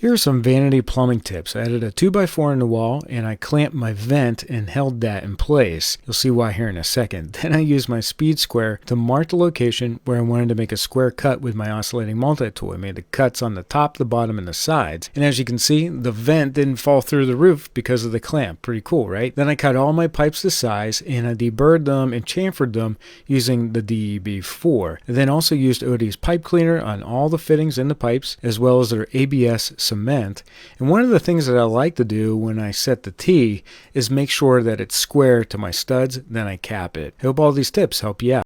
Here are some vanity plumbing tips. I added a 2x4 in the wall and I clamped my vent and held that in place. You'll see why here in a second. Then I used my speed square to mark the location where I wanted to make a square cut with my oscillating multi-tool. I made the cuts on the top, the bottom, and the sides. And as you can see, the vent didn't fall through the roof because of the clamp. Pretty cool, right? Then I cut all my pipes to size and I deburred them and chamfered them using the DEB4. I then also used OD's pipe cleaner on all the fittings in the pipes as well as their ABS cement. And one of the things that I like to do when I set the T is make sure that it's square to my studs, then I cap it. I hope all these tips help you out.